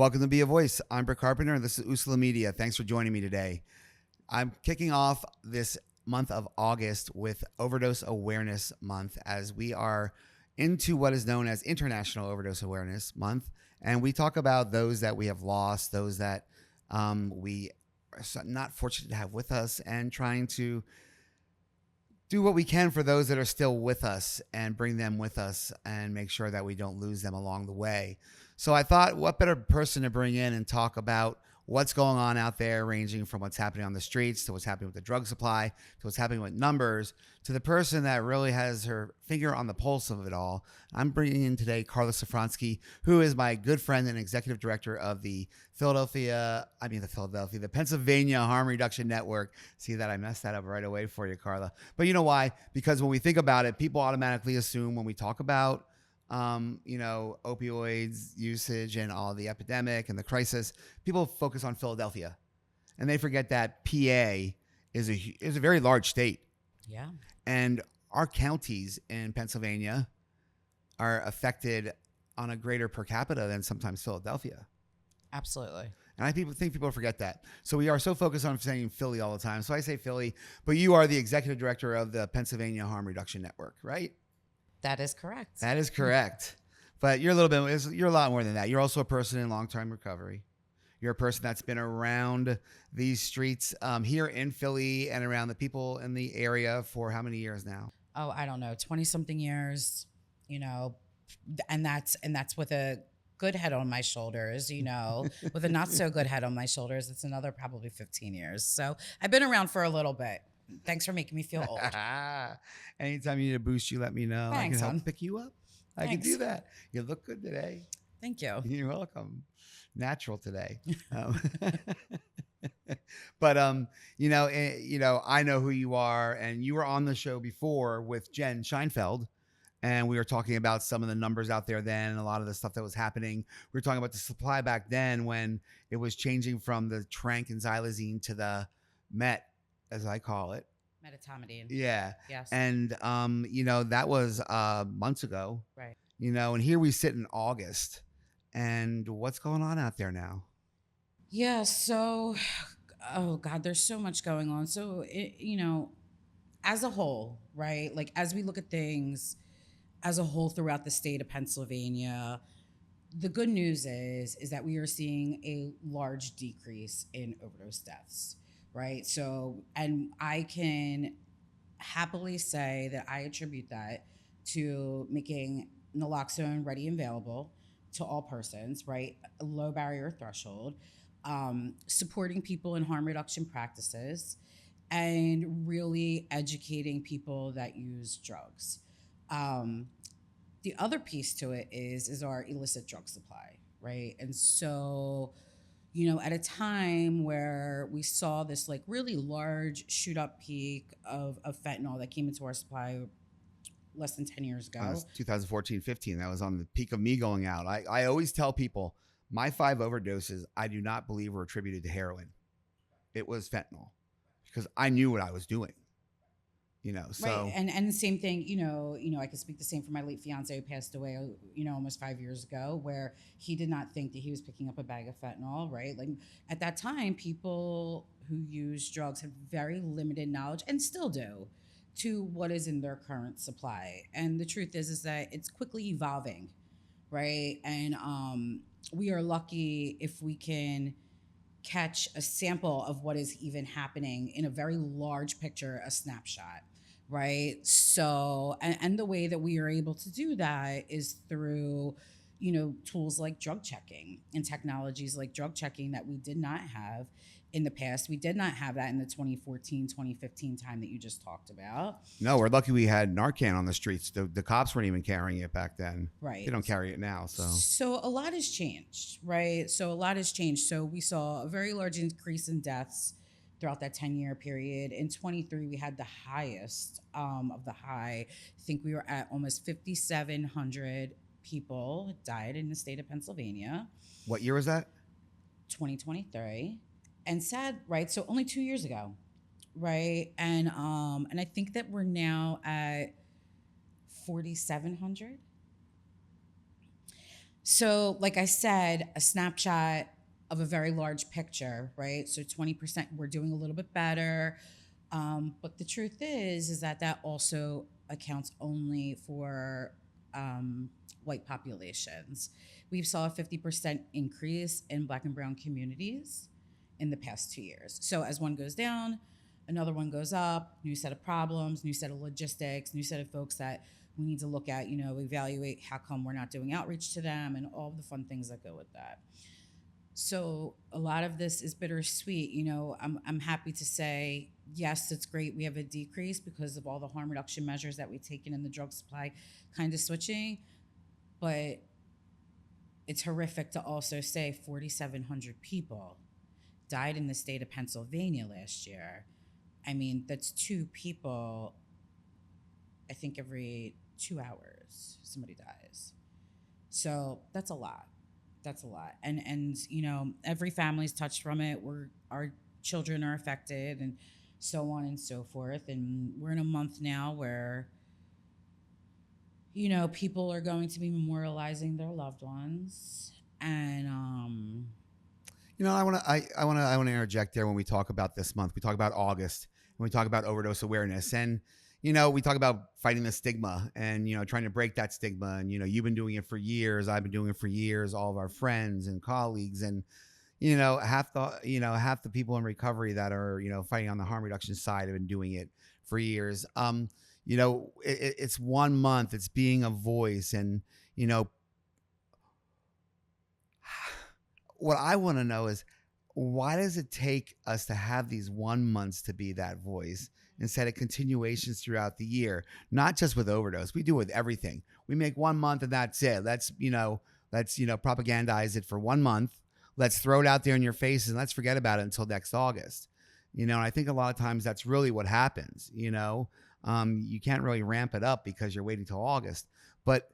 Welcome to Be a Voice. I'm Brick Carpenter, and this is Usula Media. Thanks for joining me today. I'm kicking off this month of August with Overdose Awareness Month, as we are into what is known as International Overdose Awareness Month. And we talk about those that we have lost, those that we are not fortunate to have with us, and trying to do what we can for those that are still with us and bring them with us and make sure that we don't lose them along the way. So I thought, what better person to bring in and talk about what's going on out there, ranging from what's happening on the streets to what's happening with the drug supply to what's happening with numbers to the person that really has her finger on the pulse of it all. I'm bringing in today Carla Sofronski, who is my good friend and executive director of the Pennsylvania Harm Reduction Network. See that I messed that up right away for you, Carla. But you know why? Because when we think about it, people automatically assume when we talk about opioids usage and all the epidemic and the crisis, people focus on Philadelphia, and they forget that PA is a very large state. Yeah. And our counties in Pennsylvania are affected on a greater per capita than sometimes Philadelphia. Absolutely. And I think people forget that. So we are so focused on saying Philly all the time. So I say Philly, but you are the executive director of the Pennsylvania Harm Reduction Network, right? That is correct. That is correct. But you're a lot more than that. You're also a person in long-term recovery. You're a person that's been around these streets here in Philly and around the people in the area for how many years now? Oh, I don't know, 20 something years, and that's with a good head on my shoulders, with a not so good head on my shoulders. It's another probably 15 years. So I've been around for a little bit. Thanks for making me feel old. Anytime you need a boost, you let me know. Thanks, I can help hon. pick you up. I can do that. You look good today. Thank you. You're welcome. Natural today. But I know who you are, and you were on the show before with Jen Scheinfeld, and we were talking about some of the numbers out there then and a lot of the stuff that was happening. We were talking about the supply back then when it was changing from the tranq and xylazine to the met, as I call it. Metatomidine. Yeah. Yes. And, that was months ago. Right. And here we sit in August. And what's going on out there now? Yeah. So, oh God, there's so much going on. So, as a whole, right? Like as we look at things as a whole throughout the state of Pennsylvania, the good news is that we are seeing a large decrease in overdose deaths, right? So, and I can happily say that I attribute that to making naloxone ready and available to all persons, right? A low barrier threshold, supporting people in harm reduction practices, and really educating people that use drugs. The other piece to it is our illicit drug supply, right? And so, at a time where we saw this like really large shoot up peak of fentanyl that came into our supply less than 10 years ago. 2014, 15. That was on the peak of me going out. I always tell people my 5 overdoses, I do not believe were attributed to heroin. It was fentanyl because I knew what I was doing. So right. And the same thing, I could speak the same for my late fiance who passed away, almost 5 years ago, where he did not think that he was picking up a bag of fentanyl, right? Like at that time, people who use drugs had very limited knowledge and still do to what is in their current supply. And the truth is that it's quickly evolving, right? And we are lucky if we can catch a sample of what is even happening in a very large picture, a snapshot, right? So, and the way that we are able to do that is through, tools like drug checking and technologies like drug checking that we did not have in the past. We did not have that in the 2014, 2015 time that you just talked about. No, we're lucky we had Narcan on the streets. The cops weren't even carrying it back then. Right. They don't carry it now. So a lot has changed, right? So we saw a very large increase in deaths throughout that 10-year period. In 23, we had the highest of the high. I think we were at almost 5,700 people died in the state of Pennsylvania. What year was that? 2023. And sad, right? So only 2 years ago, right? And I think that we're now at 4,700. So, like I said, a snapshot of a very large picture, right? So 20%, we're doing a little bit better. But the truth is that also accounts only for white populations. We've saw a 50% increase in Black and brown communities in the past 2 years. So as one goes down, another one goes up, new set of problems, new set of logistics, new set of folks that we need to look at, evaluate how come we're not doing outreach to them and all the fun things that go with that. So a lot of this is bittersweet. I'm happy to say, yes, it's great. We have a decrease because of all the harm reduction measures that we've taken in the drug supply kind of switching. But it's horrific to also say 4,700 people died in the state of Pennsylvania last year. I mean, that's 2 people, I think every 2 hours somebody dies. So that's a lot. That's a lot. And every family's touched from it. Our children are affected and so on and so forth. And we're in a month now where, people are going to be memorializing their loved ones. And I want to interject there when we talk about this month. We talk about August and we talk about overdose awareness, and we talk about fighting the stigma and trying to break that stigma. And you've been doing it for years. I've been doing it for years. All of our friends and colleagues, and half the people in recovery that are fighting on the harm reduction side have been doing it for years. It's 1 month. It's being a voice, and what I want to know is, why does it take us to have these 1 months to be that voice instead of continuations throughout the year? Not just with overdose. We do it with everything. We make 1 month and that's it. Let's propagandize it for 1 month. Let's throw it out there in your face and let's forget about it until next August. And I think a lot of times that's really what happens. You can't really ramp it up because you're waiting till August. But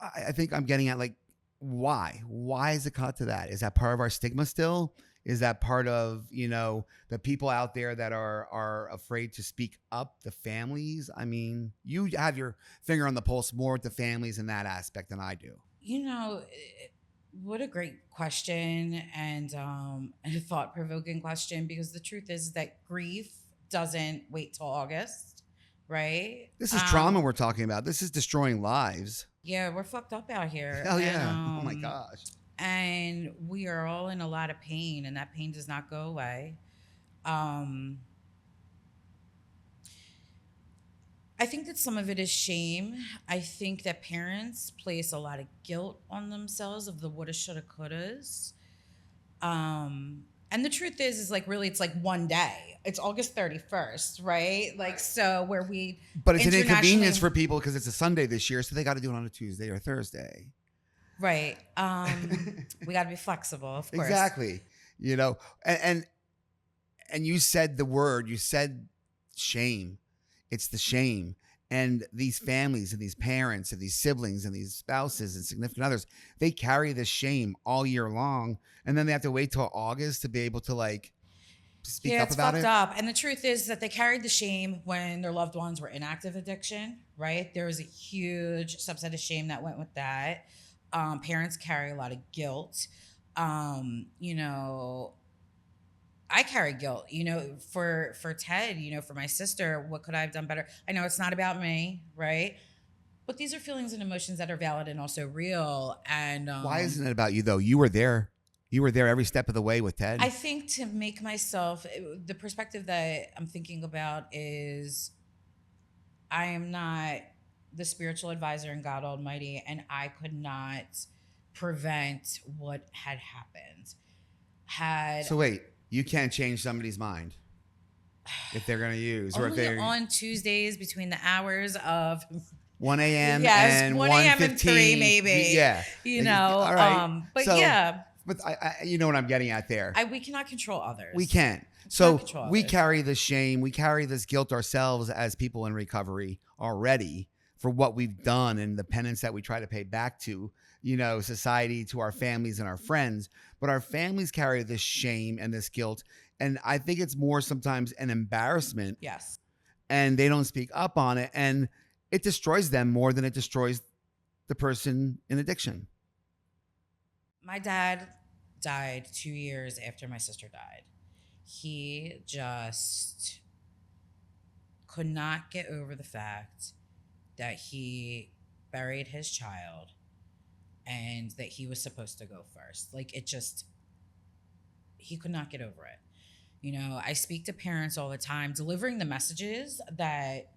I think I'm getting at, why? Why is it cut to that? Is that part of our stigma still? Is that part of, the people out there that are afraid to speak up, the families? I mean, you have your finger on the pulse more with the families in that aspect than I do. What a great question and a thought-provoking question, because the truth is that grief doesn't wait till August, right? This is trauma we're talking about. This is destroying lives. Yeah, we're fucked up out here. Hell yeah. Oh my gosh. And we are all in a lot of pain, and that pain does not go away. I think that some of it is shame. I think that parents place a lot of guilt on themselves of the woulda, shoulda, couldas. And the truth is really, it's 1 day. It's August 31st, right? But it's an inconvenience for people because it's a Sunday this year, so they got to do it on a Tuesday or Thursday. Right. We got to be flexible, of course. Exactly. And you said the word, you said shame. It's the shame. And these families and these parents and these siblings and these spouses and significant others, they carry this shame all year long. And then they have to wait till August to be able to speak up about it. Yeah, it's fucked up. And the truth is that they carried the shame when their loved ones were in active addiction, right? There was a huge subset of shame that went with that. Parents carry a lot of guilt. I carry guilt, for Ted, for my sister. What could I have done better? I know it's not about me, right? But these are feelings and emotions that are valid and also real. And why isn't it about you though? You were there. You were there every step of the way with Ted. I think to make myself, the perspective that I'm thinking about is, I am not the spiritual advisor in God Almighty, and I could not prevent what had happened. So wait. You can't change somebody's mind if they're going to use, or if they're on Tuesdays between the hours of 1 a.m. and 1 a.m. and 3, maybe. Yeah. All right. But so, yeah. But I you know what I'm getting at there. We cannot control others. We can't. So we carry the shame, we carry this guilt ourselves as people in recovery already for what we've done and the penance that we try to pay back to, society, to our families and our friends. But our families carry this shame and this guilt. And I think it's more sometimes an embarrassment. Yes. And they don't speak up on it. And it destroys them more than it destroys the person in addiction? My dad died 2 years after my sister died. He just could not get over the fact that he buried his child and that he was supposed to go first. Like, it just, he could not get over it. You know, I speak to parents all the time, delivering the messages that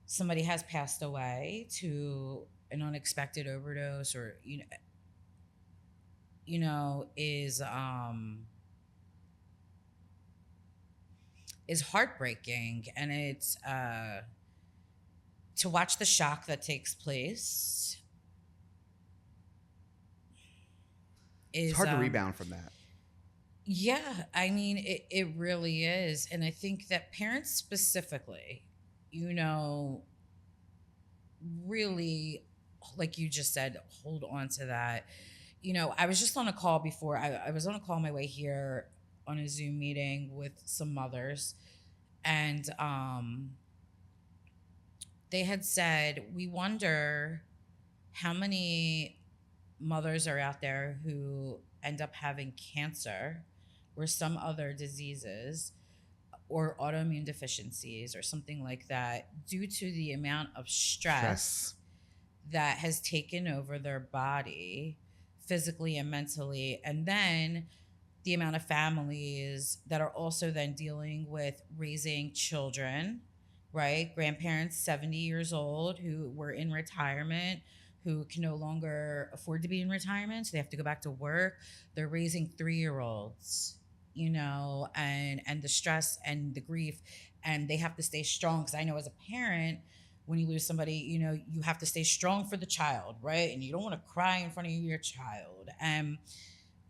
somebody has passed away to an unexpected overdose, or is heartbreaking. And it's to watch the shock that takes place It's is hard to rebound from that. yeah, I mean, it really is. And I think that parents specifically, you know, really, like you just said, hold on to that. You know, I was just on a call before. I was on a call on my way here on a Zoom meeting with some mothers, and they had said, we wonder how many mothers are out there who end up having cancer or some other diseases or autoimmune deficiencies or something like that due to the amount of stress that has taken over their body physically and mentally. And then the amount of families that are also then dealing with raising children, right? Grandparents, 70 years old, who were in retirement, who can no longer afford to be in retirement. So they have to go back to work. They're raising 3-year-olds, and the stress and the grief. And they have to stay strong. Because I know as a parent, when you lose somebody, you have to stay strong for the child, right? And you don't want to cry in front of your child. And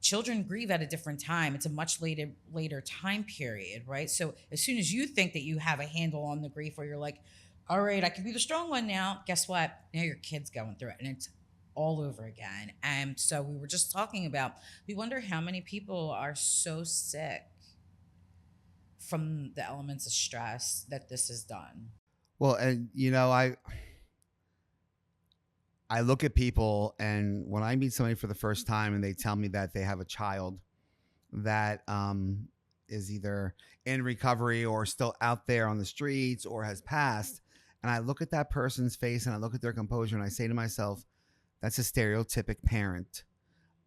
children grieve at a different time. It's a much later time period, right? So as soon as you think that you have a handle on the grief, where you're like, all right, I can be the strong one now, guess what? Now your kid's going through it, and it's all over again. And so we were just talking about, we wonder how many people are so sick from the elements of stress that this has done. Well, and I look at people, and when I meet somebody for the first time and they tell me that they have a child that is either in recovery or still out there on the streets or has passed, and I look at that person's face and I look at their composure and I say to myself, that's a stereotypic parent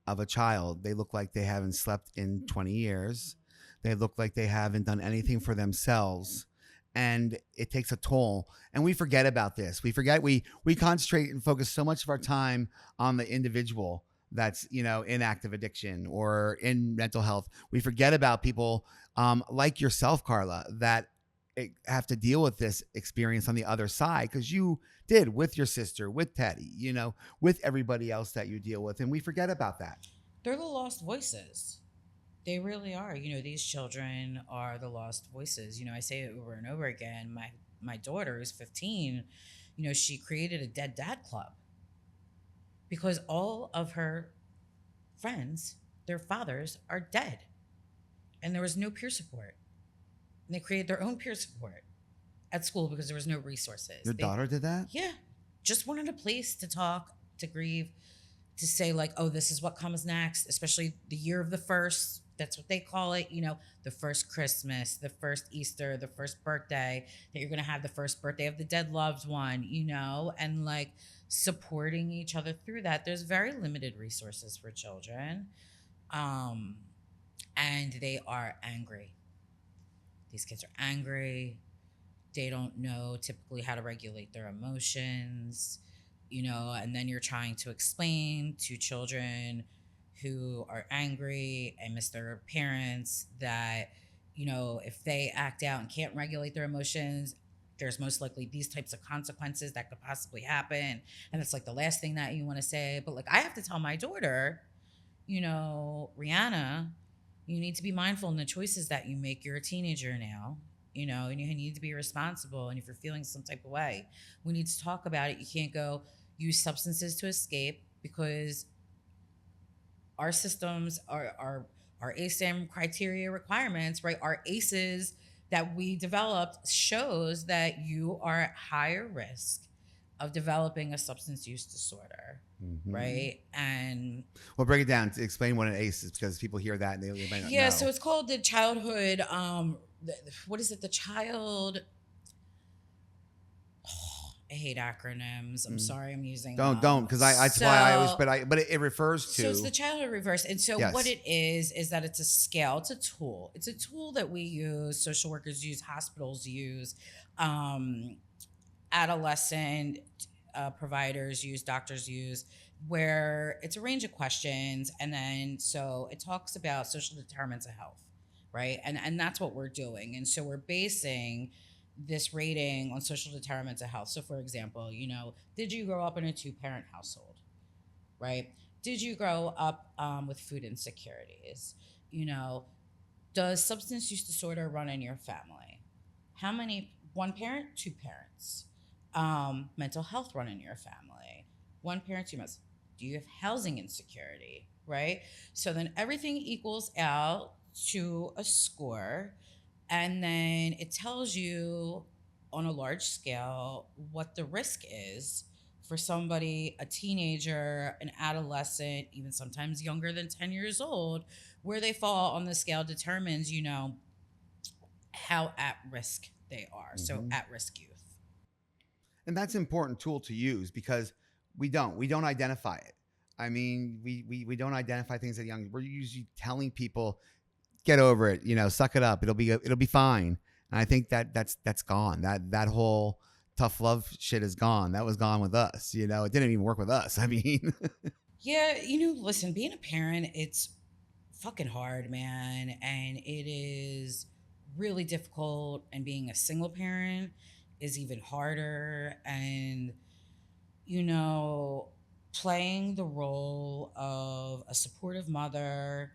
of a child. They look like they haven't slept in 20 years. They look like they haven't done anything for themselves. And it takes a toll. And we forget about this. We forget, we concentrate and focus so much of our time on the individual that's, in active addiction or in mental health. We forget about people like yourself, Carla, that have to deal with this experience on the other side, because you did with your sister, with Teddy, with everybody else that you deal with. And we forget about that. They're the lost voices. They really are. These children are the lost voices. I say it over and over again. My daughter is 15. She created a Dead Dad Club because all of her friends, their fathers, are dead. And there was no peer support. And they created their own peer support at school because there was no resources. Your daughter did that? Yeah. Just wanted a place to talk, to grieve, to say, like, oh, this is what comes next, especially the year of the first. That's what they call it. The first Christmas, the first Easter, the first birthday, that you're going to have the first birthday of the dead loved one, and like supporting each other through that. There's very limited resources for children. And they are angry. These kids are angry. They don't know typically how to regulate their emotions, and then you're trying to explain to children who are angry and miss their parents that, if they act out and can't regulate their emotions, there's most likely these types of consequences that could possibly happen. And it's like the last thing that you want to say. But like, I have to tell my daughter, Rihanna, you need to be mindful in the choices that you make. You're a teenager now, and you need to be responsible. And if you're feeling some type of way, we need to talk about it. You can't go use substances to escape, because our systems are our ASAM criteria requirements, right? Our ACEs that we developed shows that you are at higher risk of developing a substance use disorder, right? And Well, break it down to explain what an ACE is, because people hear that and they might not yeah, know. so it's called the childhood. What is it? The child. I hate acronyms. I'm sorry, I'm using Don't, because that's why I always. But it refers to. So it's the childhood reverse, and so Yes. what it is that it's a scale. It's a tool. It's a tool that we use. Social workers use. Hospitals use. Adolescent providers use. Doctors use. Where it's a range of questions, and then so it talks about social determinants of health, right? And that's what we're doing, and so we're basing this rating on social determinants of health. So, for example, did you grow up in a 2-parent household, right? Did you grow up with food insecurities? Does substance use disorder run in your family? How many? 1 parent, 2 parents. Mental health run in your family? 1 parent, 2 parents. Do you have housing insecurity, right? So then everything equals out to a score. And then it tells you on a large scale what the risk is for somebody, a teenager, an adolescent, even sometimes younger than 10 years old. Where they fall on the scale determines, how at risk they are. So at risk youth. And that's an important tool to use, because we don't identify it. I mean, we don't identify things at young. We're usually telling people, get over it, suck it up. It'll be fine. And I think that's gone. That whole tough love shit is gone. That was gone with us. It didn't even work with us. I mean, Yeah, listen, being a parent, it's fucking hard, man. And it is really difficult. And being a single parent is even harder. And, playing the role of a supportive mother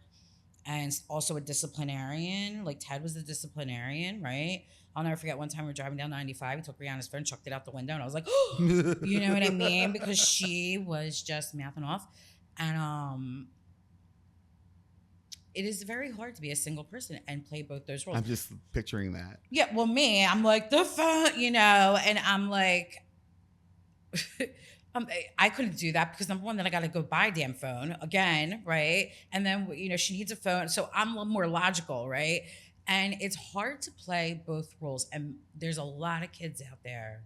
and also a disciplinarian. Like Ted was the disciplinarian, right? I'll never forget one time we were driving down 95. He took Rihanna's phone, chucked it out the window, and I was like, oh, you know what I mean? Because she was just mouthing off. And it is very hard to be a single person and play both those roles. I'm just picturing that. Yeah, well, I'm like, the phone, and I'm like, I couldn't do that because number one, then I got to go buy a damn phone again, right? And then she needs a phone, so I'm a little more logical, right? And it's hard to play both roles. And there's a lot of kids out there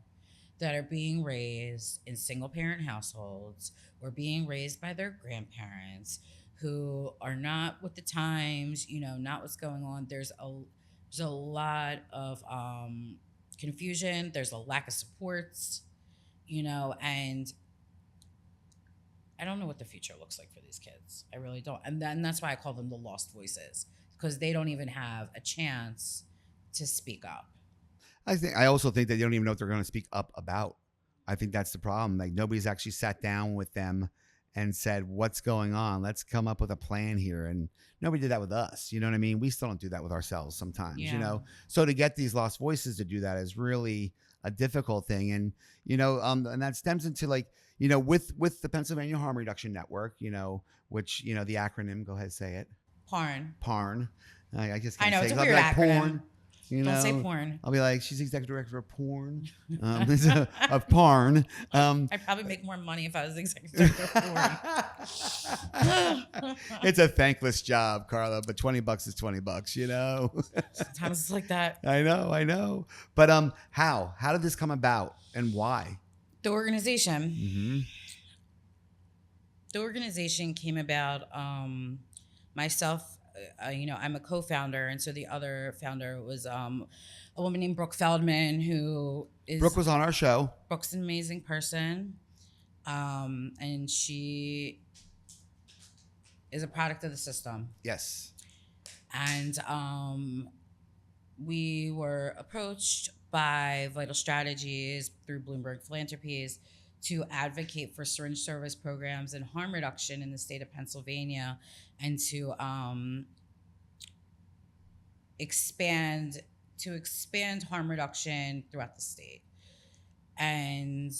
that are being raised in single parent households or being raised by their grandparents who are not with the times, not what's going on. There's a lot of confusion. There's a lack of supports. And I don't know what the future looks like for these kids. I really don't. And that's why I call them the lost voices, because they don't even have a chance to speak up. I also think that they don't even know what they're going to speak up about. I think that's the problem. Like, nobody's actually sat down with them and said, what's going on? Let's come up with a plan here. And nobody did that with us. You know what I mean? We still don't do that with ourselves sometimes, So to get these lost voices to do that is really a difficult thing. And, and that stems into with the Pennsylvania Harm Reduction Network, which, the acronym, go ahead, say it. PAHRN. PAHRN. I just I can't know, say it's a it. I'll be weird like acronym. porn. Don't say porn. I'll be like, she's the executive director of porn, of PAHRN. I'd probably make more money if I was the executive director of porn. It's a thankless job, Carla, but $20 is $20, Sometimes it's like that. I know. But how did this come about and why? The organization. Mm-hmm. The organization came about myself. I'm a co-founder, and so the other founder was a woman named Brooke Feldman, who is Brooke was on our show. Brooke's an amazing person, and she is a product of the system. Yes. And we were approached by Vital Strategies through Bloomberg Philanthropies to advocate for syringe service programs and harm reduction in the state of Pennsylvania, and to expand harm reduction throughout the state. And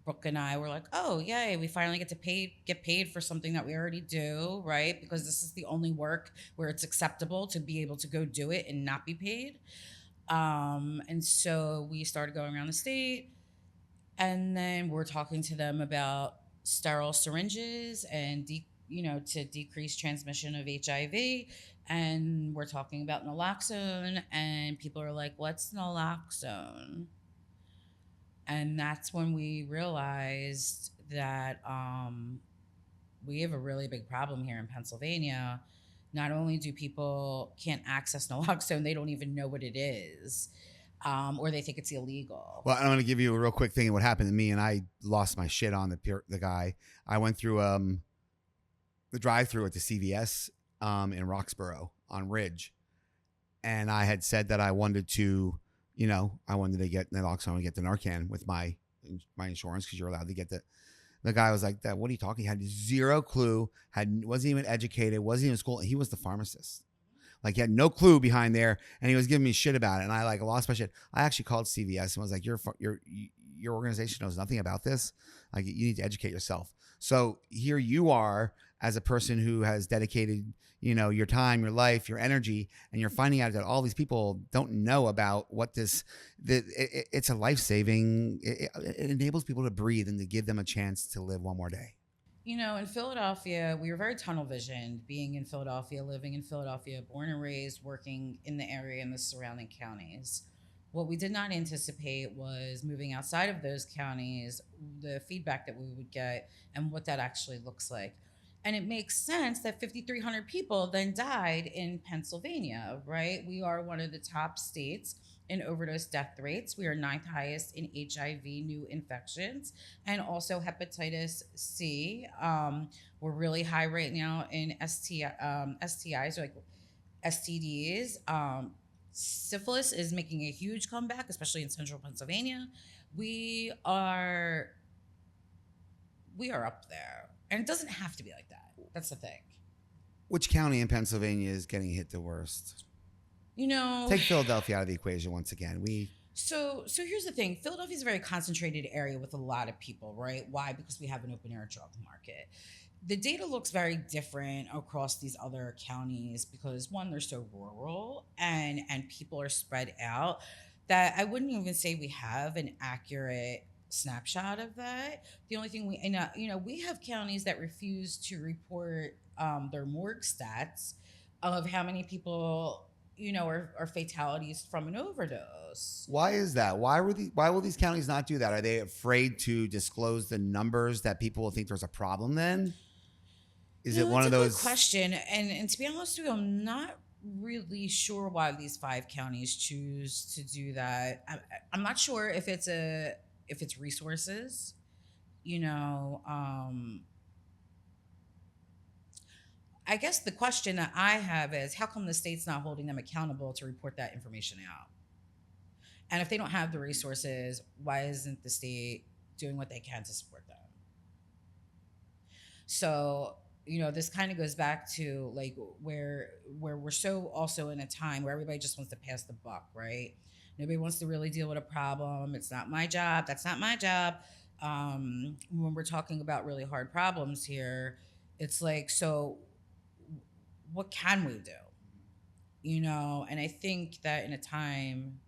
Brooke and I were like, oh, yay, we finally get paid for something that we already do, right? Because this is the only work where it's acceptable to be able to go do it and not be paid. And so we started going around the state, And then we're talking to them about sterile syringes and to decrease transmission of HIV. And we're talking about naloxone, and people are like, "What's naloxone?" And that's when we realized that we have a really big problem here in Pennsylvania. Not only do people can't access naloxone, they don't even know what it is, or they think it's illegal. Well, I'm going to give you a real quick thing of what happened to me, and I lost my shit on the guy. I went through the drive-through at the CVS in Roxborough on Ridge, and I had said that I wanted to, I wanted to get naloxone and get the Narcan with my insurance because you're allowed to get the. The guy was like, "That what are you talking?" He had zero clue. Wasn't even educated. Wasn't even in school. He was the pharmacist. Like he had no clue behind there, and he was giving me shit about it, and I like lost my shit. I actually called CVS and was like, your organization knows nothing about this. Like you need to educate yourself." So here you are as a person who has dedicated, your time, your life, your energy, and you're finding out that all these people don't know about what this. It's a life saving. It enables people to breathe and to give them a chance to live one more day. In Philadelphia, we were very tunnel visioned being in Philadelphia, living in Philadelphia, born and raised, working in the area and the surrounding counties. What we did not anticipate was moving outside of those counties, the feedback that we would get and what that actually looks like. And it makes sense that 5,300 people then died in Pennsylvania, right? We are one of the top states in overdose death rates. We are ninth highest in HIV new infections and also hepatitis C. We're really high right now in STIs, like STDs. Syphilis is making a huge comeback, especially in central Pennsylvania. We are up there, and it doesn't have to be like that. That's the thing. Which county in Pennsylvania is getting hit the worst? Take Philadelphia out of the equation once again. So here's the thing. Philadelphia is a very concentrated area with a lot of people, right? Why? Because we have an open air drug market. The data looks very different across these other counties because one, they're so rural and people are spread out that I wouldn't even say we have an accurate snapshot of that. The only thing we have counties that refuse to report their morgue stats of how many people are fatalities from an overdose. Why is that? Why will these counties not do that? Are they afraid to disclose the numbers that people will think there's a problem then? Is it one of those? Good question. And to be honest with you, I'm not really sure why these 5 counties choose to do that. I'm not sure if it's resources, I guess the question that I have is how come the state's not holding them accountable to report that information out? And if they don't have the resources, why isn't the state doing what they can to support them? So, this kind of goes back to like where we're so also in a time where everybody just wants to pass the buck, right? Nobody wants to really deal with a problem. It's not my job. That's not my job. When we're talking about really hard problems here, it's like, so what can we do? And I think that in a time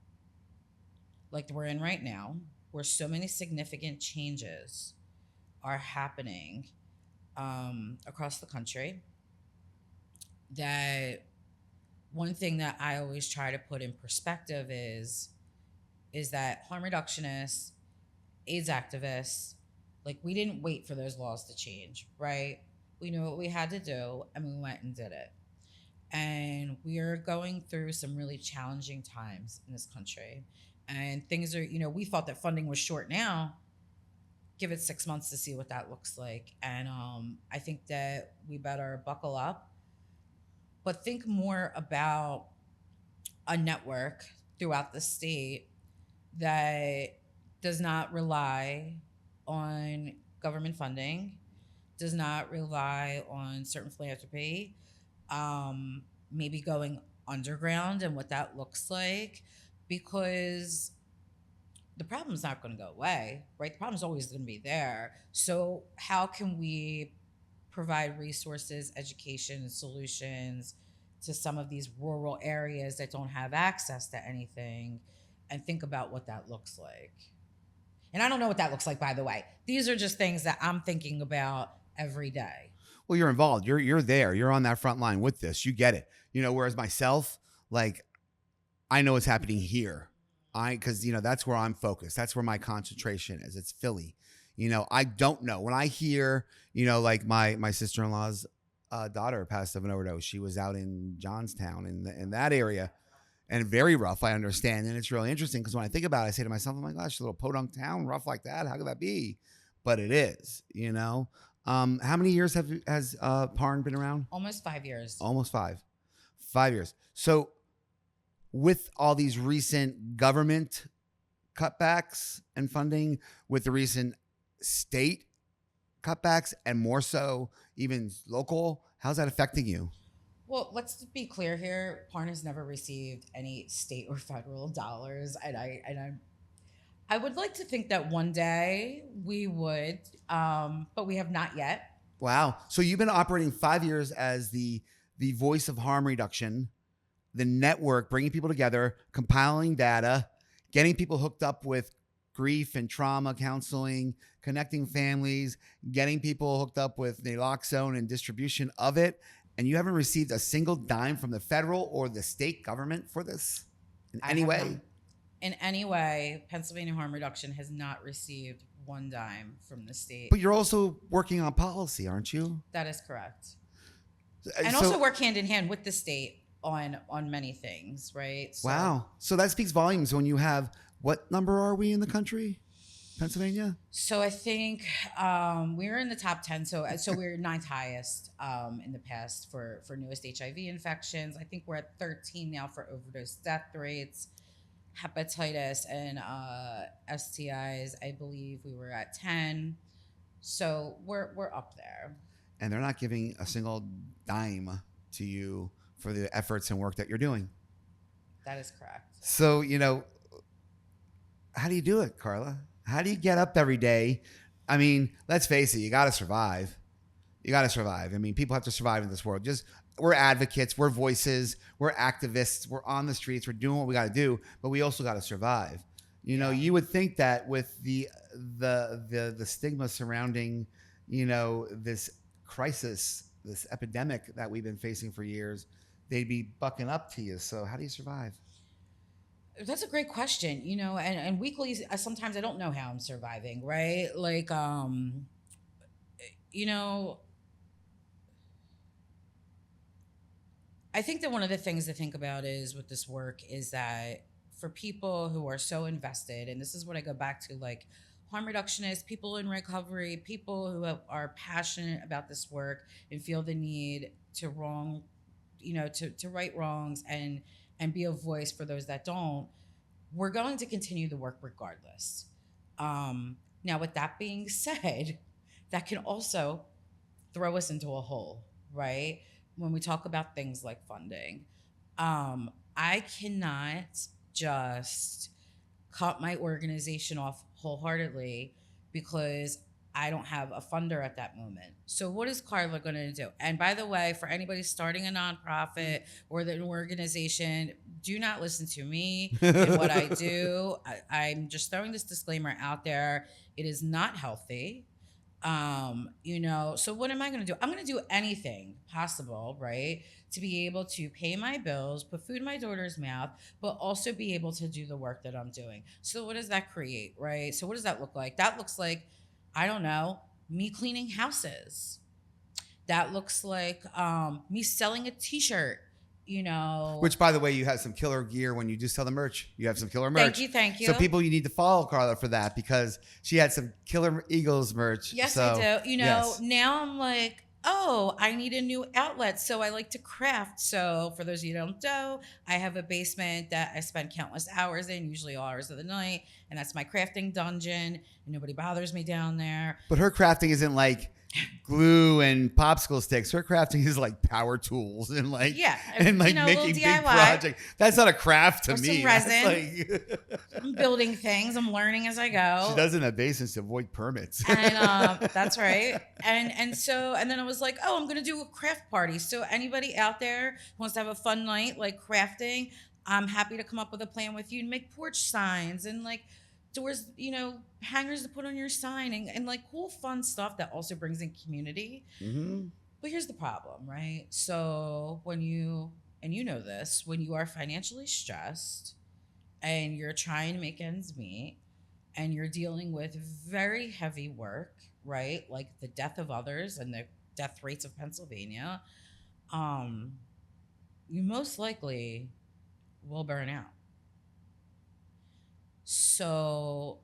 like we're in right now, where so many significant changes are happening across the country, that one thing that I always try to put in perspective is that harm reductionists, AIDS activists, like we didn't wait for those laws to change, right? We knew what we had to do and we went and did it. And we are going through some really challenging times in this country. And things are, we thought that funding was short now. Give it 6 months to see what that looks like. And I think that we better buckle up, but think more about a network throughout the state that does not rely on government funding, does not rely on certain philanthropy, maybe going underground and what that looks like, because the problem's not going to go away, right? The problem's always going to be there. So how can we provide resources, education, and solutions to some of these rural areas that don't have access to anything, and think about what that looks like? And I don't know what that looks like, by the way. These are just things that I'm thinking about every day. Well, you're involved. You're there. You're on that front line with this. You get it. Whereas myself, like, I know what's happening here. Because that's where I'm focused. That's where my concentration is. It's Philly. I don't know when I hear like my sister-in-law's daughter passed of an overdose. She was out in Johnstown in that area, and very rough. I understand, and it's really interesting because when I think about it, I say to myself, "Oh my gosh, a little podunk town, rough like that. How could that be?" But it is. How many years has PAHRN been around? Almost 5 years. Almost 5 years. So with all these recent government cutbacks and funding, with the recent state cutbacks, and more so even local, how's that affecting you? Well, let's be clear here. PAHRN has never received any state or federal dollars, and I would like to think that one day we would, but we have not yet. Wow. So you've been operating 5 years as the voice of harm reduction, the network, bringing people together, compiling data, getting people hooked up with grief and trauma counseling, connecting families, getting people hooked up with naloxone and distribution of it. And you haven't received a single dime from the federal or the state government for this in any way? Not. In any way, Pennsylvania Harm Reduction has not received one dime from the state. But you're also working on policy, aren't you? That is correct. And also work hand in hand with the state on many things, right? So, wow. So that speaks volumes when you have, what number are we in the country? Pennsylvania? So I think we were in the top 10. So we're ninth highest in the past for newest HIV infections. I think we're at 13 now for overdose death rates, hepatitis, and STIs. I believe we were at 10. So we're up there. And they're not giving a single dime to you for the efforts and work that you're doing. That is correct. So, how do you do it, Carla? How do you get up every day? I mean, let's face it, you got to survive. I mean, people have to survive in this world. We're advocates, we're voices, we're activists, we're on the streets, we're doing what we got to do, but we also got to survive. You would think that with the stigma surrounding, this crisis, this epidemic that we've been facing for years, they'd be bucking up to you. So how do you survive? That's a great question, and weekly, sometimes I don't know how I'm surviving, right? Like, I think that one of the things to think about is with this work is that for people who are so invested, and this is what I go back to, like harm reductionists, people in recovery, people who are passionate about this work and feel the need to to right wrongs and be a voice for those that don't, we're going to continue the work regardless. Now, with that being said, that can also throw us into a hole, right? When we talk about things like funding, I cannot just cut my organization off wholeheartedly because I don't have a funder at that moment. So what is Carla going to do? And by the way, for anybody starting a nonprofit or an organization, do not listen to me and what I do. I'm just throwing this disclaimer out there. It is not healthy. So what am I going to do? I'm going to do anything possible, right? To be able to pay my bills, put food in my daughter's mouth, but also be able to do the work that I'm doing. So what does that create, right? So what does that look like? That looks like, I don't know, me cleaning houses. That looks like me selling a t-shirt, Which, by the way, you have some killer gear when you do sell the merch. You have some killer merch. Thank you. So people, you need to follow Carla for that because she had some killer Eagles merch. Yes, so, I do. Yes. Now I'm like, oh, I need a new outlet. So I like to craft. So for those of you who don't know, I have a basement that I spend countless hours in, usually all hours of the night. And that's my crafting dungeon. And nobody bothers me down there. But her crafting isn't like glue and popsicle sticks. Her crafting is like power tools and like making big projects. That's not a craft to me. Some resin. I'm building things. I'm learning as I go. She does in that basis to avoid permits. And that's right. And then I was like, oh, I'm gonna do a craft party. So anybody out there who wants to have a fun night like crafting, I'm happy to come up with a plan with you and make porch signs and like doors, hangers to put on your sign, and like cool, fun stuff that also brings in community. Mm-hmm. But here's the problem, right? So and you know this, when you are financially stressed and you're trying to make ends meet and you're dealing with very heavy work, right? Like the death of others and the death rates of Pennsylvania, um, you most likely will burn out. So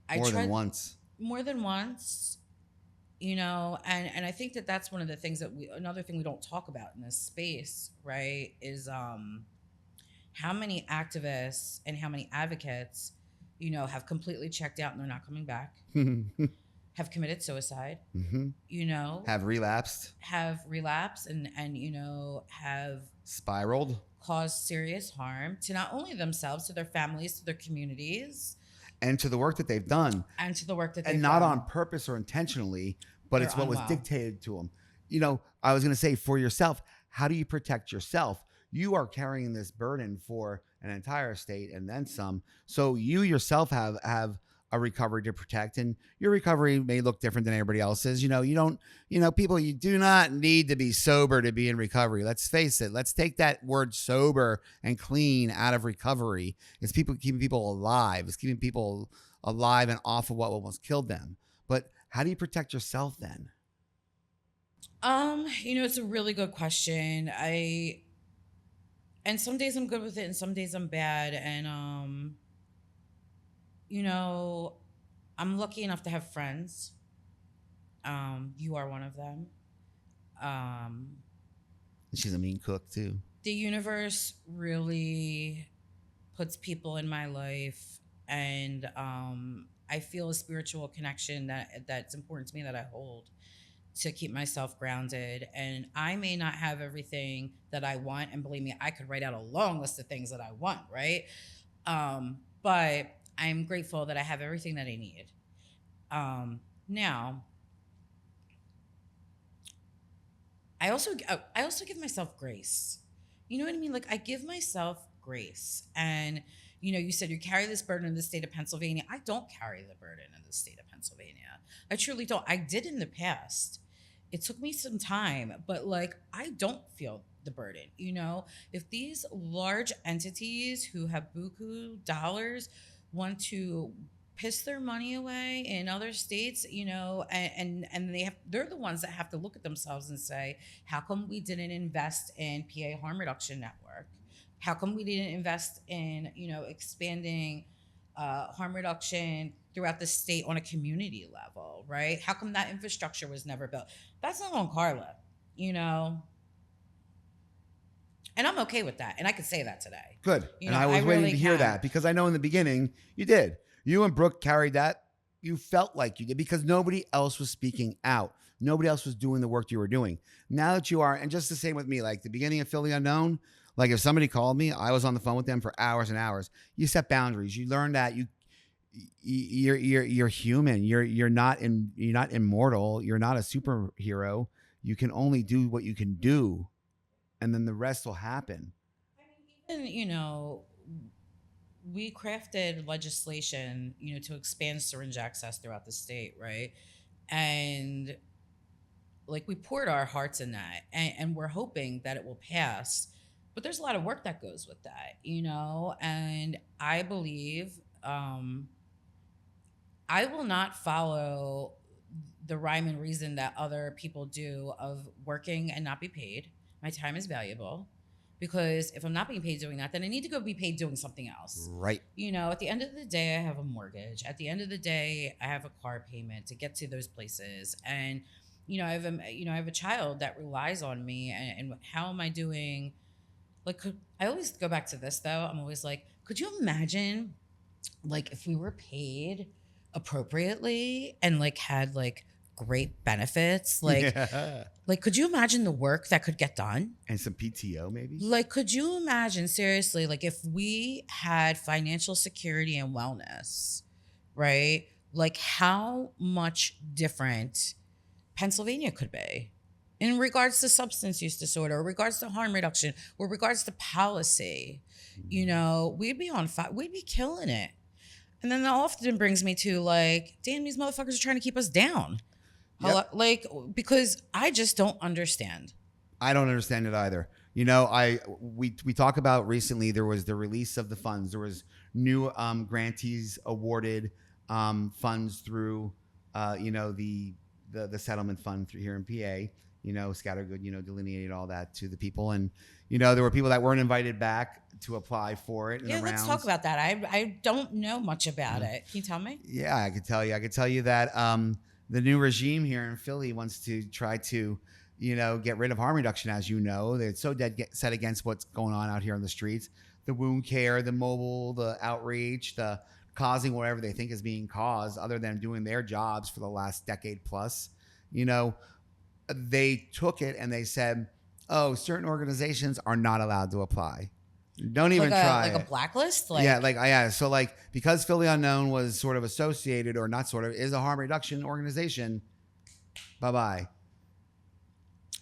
I More than tried once. more than once, and I think that that's one of the things that another thing we don't talk about in this space, right, is how many activists and how many advocates, have completely checked out and they're not coming back, Mm-hmm. have committed suicide, you know, Have relapsed, have relapsed and have spiraled, caused serious harm to not only themselves, to their families, to their communities, and to the work that they've done, and to the work that and they've not done. on purpose or intentionally, but They're it's what was unwell. dictated to them. I was going to say, for yourself, how do you protect yourself? You are carrying this burden for an entire state and then some. So you yourself have a recovery to protect, and your recovery may look different than everybody else's. You don't, people, you do not need to be sober to be in recovery. Let's face it. Let's take that word sober and clean out of recovery. It's keeping people alive. It's keeping people alive and off of what almost killed them. But how do you protect yourself then? It's a really good question. And some days I'm good with it and some days I'm bad. And you know, I'm lucky enough to have friends. You are one of them. Um, She's a mean cook too. the universe really puts people in my life, and I feel a spiritual connection that's important to me that I hold to keep myself grounded. And I may not have everything that I want, and believe me, I could write out a long list of things that I want, right? But I'm grateful that I have everything that I need. Now, I also give myself grace. You know what I mean? Like I give myself grace. And you said you carry this burden in the state of Pennsylvania. I don't carry the burden in the state of Pennsylvania. I truly don't. I did in the past. It took me some time, but like I don't feel the burden. If these large entities who have buku dollars want to piss their money away in other states, and they're the ones that have to look at themselves and say, how come we didn't invest in PA harm reduction network? How come we didn't invest in, expanding harm reduction throughout the state on a community level, right? How come that infrastructure was never built? That's not on Carla, you know? And I'm okay with that. And I could say that today. Good. And I was waiting to hear that, because I know in the beginning you did. You and Brooke carried that. You felt like you did because nobody else was speaking out. Nobody else was doing the work you were doing. Now that you are, and just the same with me, like the beginning of Fill the Unknown, like if somebody called me, I was on the phone with them for hours and hours. You set boundaries. You learn that you're human. You're not immortal. You're not a superhero. You can only do what you can do, and then the rest will happen. And, we crafted legislation, to expand syringe access throughout the state, right? And like we poured our hearts in that, and we're hoping that it will pass. But there's a lot of work that goes with that, and I believe I will not follow the rhyme and reason that other people do of working and not be paid. My time is valuable. Because if I'm not being paid doing that, then I need to go be paid doing something else. Right. At the end of the day, I have a mortgage. At the end of the day, I have a car payment to get to those places. And, I have a child that relies on me. And how am I doing? Like, I always go back to this though. I'm always like, could you imagine like if we were paid appropriately and like had like great benefits, like could you imagine the work that could get done? And some PTO maybe? Like could you imagine seriously, like if we had financial security and wellness, right? Like how much different Pennsylvania could be in regards to substance use disorder, or regards to harm reduction, or regards to policy. We'd be on fire. We'd be killing it. And then that often brings me to like, damn, these motherfuckers are trying to keep us down. Yep. Like, because I just don't understand. I don't understand it either. We talk about recently there was the release of the funds. There was new grantees awarded funds through the settlement fund through here in PA. Scattergood, delineated all that to the people, and there were people that weren't invited back to apply for it. Yeah, let's talk about that. I don't know much about it. Can you tell me? Yeah, I could tell you. I could tell you that the new regime here in Philly wants to try to, get rid of harm reduction. As you know, they're so dead set against what's going on out here on the streets, the wound care, the mobile, the outreach, the causing whatever they think is being caused, other than doing their jobs for the last decade plus. They took it and they said, "Oh, certain organizations are not allowed to apply. Don't even try like a blacklist." So because Philly Unknown was sort of associated, or not sort of, is a harm reduction organization. Bye bye.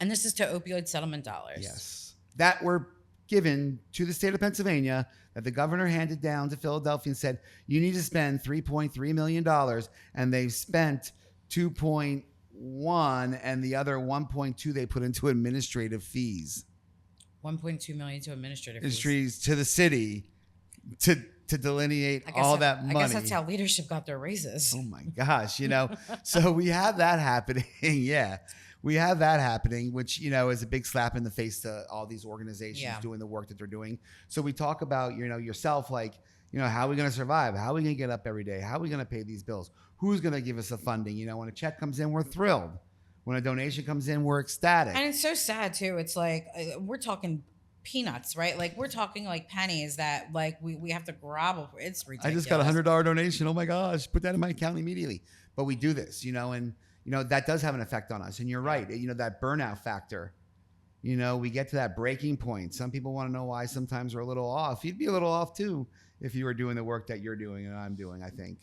And this is to opioid settlement dollars. Yes, that were given to the state of Pennsylvania, that the governor handed down to Philadelphia and said, you need to spend $3.3 million, and they've spent 2.1, and the other 1.2 they put into administrative fees. 1.2 million to administrative fees to the city to delineate all that money. I guess that's how leadership got their raises. Oh my gosh, So we have that happening. Yeah. We have that happening, which, is a big slap in the face to all these organizations doing the work that they're doing. So we talk about, yourself, like, how are we going to survive? How are we going to get up every day? How are we going to pay these bills? Who's going to give us the funding? When a check comes in, we're thrilled. When a donation comes in, we're ecstatic. And it's so sad too. It's like, we're talking peanuts, right? Like we're talking like pennies that like we have to grovel for. It's ridiculous. I just got a $100 donation. Oh my gosh, put that in my account immediately. But we do this, and that does have an effect on us. And you're right. That burnout factor, we get to that breaking point. Some people want to know why sometimes we're a little off. You'd be a little off too if you were doing the work that you're doing and I'm doing, I think.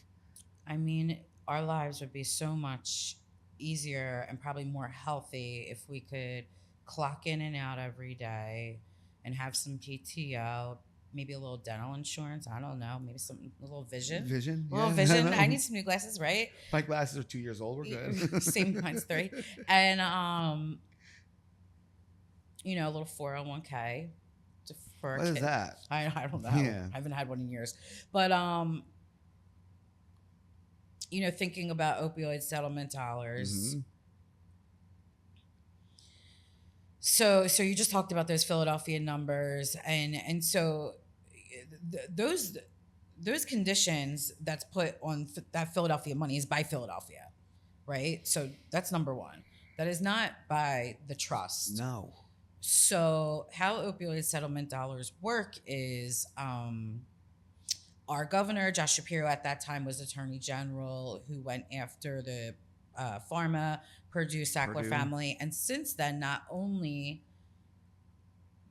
I mean, our lives would be so much easier and probably more healthy if we could clock in and out every day and have some PTO, maybe a little dental insurance. I don't know. Maybe a little vision. Vision? A little vision. I need some new glasses, right? My glasses are 2 years old. We're good. Same, mine's 3. And, a little 401k. What is that? I don't know. Yeah. I haven't had one in years. But, thinking about opioid settlement dollars. Mm-hmm. So you just talked about those Philadelphia numbers, and so those conditions that's put on that Philadelphia money is by Philadelphia, right? So that's number one. That is not by the trust. No. So how opioid settlement dollars work is our governor, Josh Shapiro, at that time was Attorney General, who went after the pharma, Purdue Sackler family. And since then, not only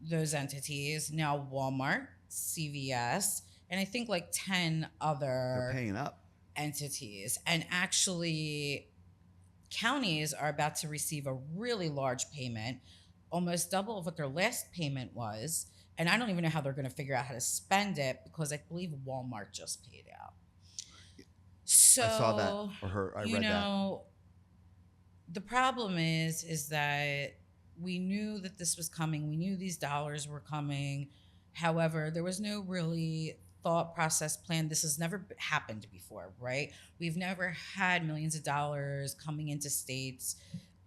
those entities, now Walmart, CVS, and I think like 10 other They're paying up entities. And actually, counties are about to receive a really large payment, almost double of what their last payment was. And I don't even know how they're going to figure out how to spend it, because I believe Walmart just paid out. So I saw that, or I read that. The problem is that we knew that this was coming. We knew these dollars were coming. However, there was no really thought process plan. This has never happened before, right? We've never had millions of dollars coming into states.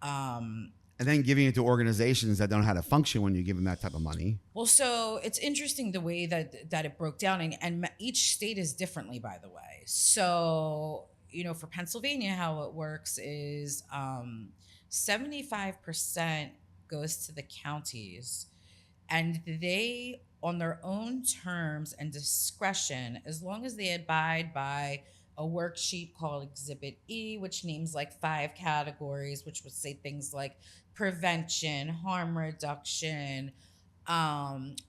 And then giving it to organizations that don't know how to function when you give them that type of money. Well, so it's interesting the way that it broke down, and each state is differently, by the way. So, for Pennsylvania, how it works is 75% goes to the counties, and they, on their own terms and discretion, as long as they abide by a worksheet called Exhibit E, which names like 5 categories, which would say things like prevention, harm reduction,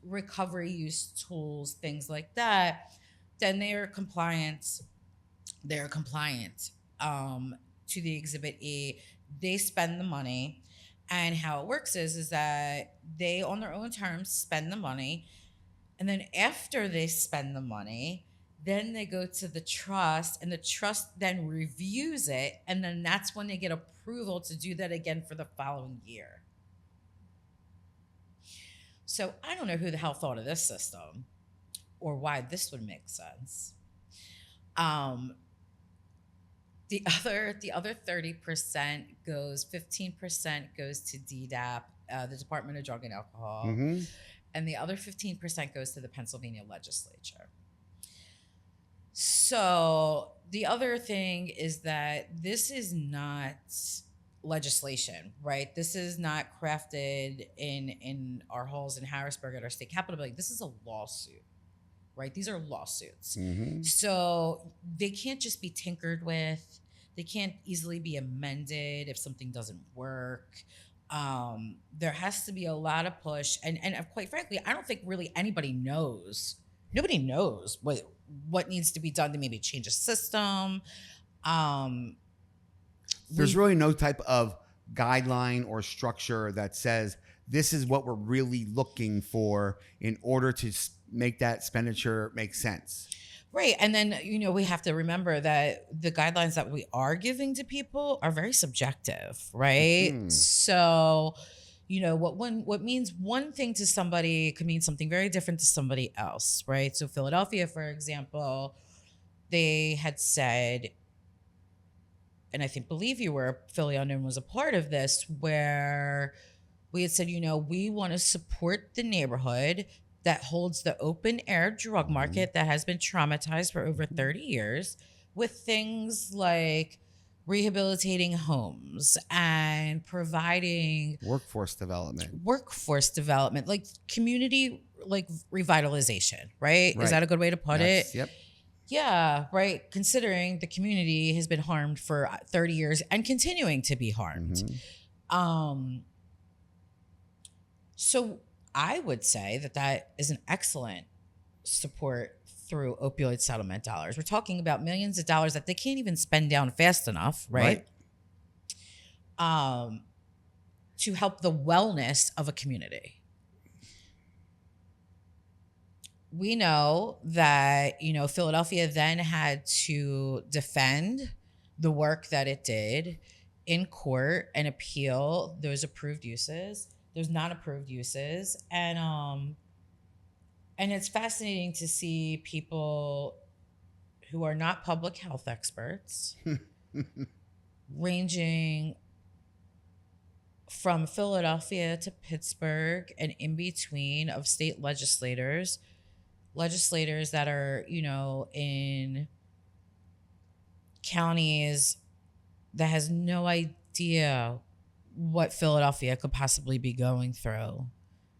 recovery use tools, things like that, then they are compliant. They're compliant to the Exhibit E. They spend the money. And how it works is that they, on their own terms, spend the money. And then after they spend the money, Then they go to the trust, and the trust then reviews it, and then that's when they get approval to do that again for the following year. So I don't know who the hell thought of this system or why this would make sense. The other 30% goes, 15% goes to DDAP, the Department of Drug and Alcohol, and the other 15% goes to the Pennsylvania legislature. So the other thing is that this is not legislation, right? This is not crafted in our halls in Harrisburg at our state capitol building. This is a lawsuit, right? These are lawsuits. So they can't just be tinkered with. They can't easily be amended if something doesn't work. There has to be a lot of push. And quite frankly, I don't think really anybody knows. Nobody knows what needs to be done to maybe change a system. There's really no type of guideline or structure that says this is what we're really looking for in order to make that expenditure make sense. Right. And then, we have to remember that the guidelines that we are giving to people are very subjective, right? So, what means one thing to somebody could mean something very different to somebody else, right? So Philadelphia, for example, they had said, and I believe you were, Philly Unknown was a part of this, where we had said, we want to support the neighborhood that holds the open air drug market that has been traumatized for over 30 years with things like rehabilitating homes and providing workforce development, like community, like revitalization, right? Is that a good way to put it? Yep. Yeah, right. Considering the community has been harmed for 30 years and continuing to be harmed. So I would say that is an excellent support through opioid settlement dollars. We're talking about millions of dollars that they can't even spend down fast enough, right? To help the wellness of a community. We know that, Philadelphia then had to defend the work that it did in court and appeal those approved uses. There's not approved uses. And it's fascinating to see people who are not public health experts ranging from Philadelphia to Pittsburgh and in between of state legislators that are, in counties that has no idea what Philadelphia could possibly be going through.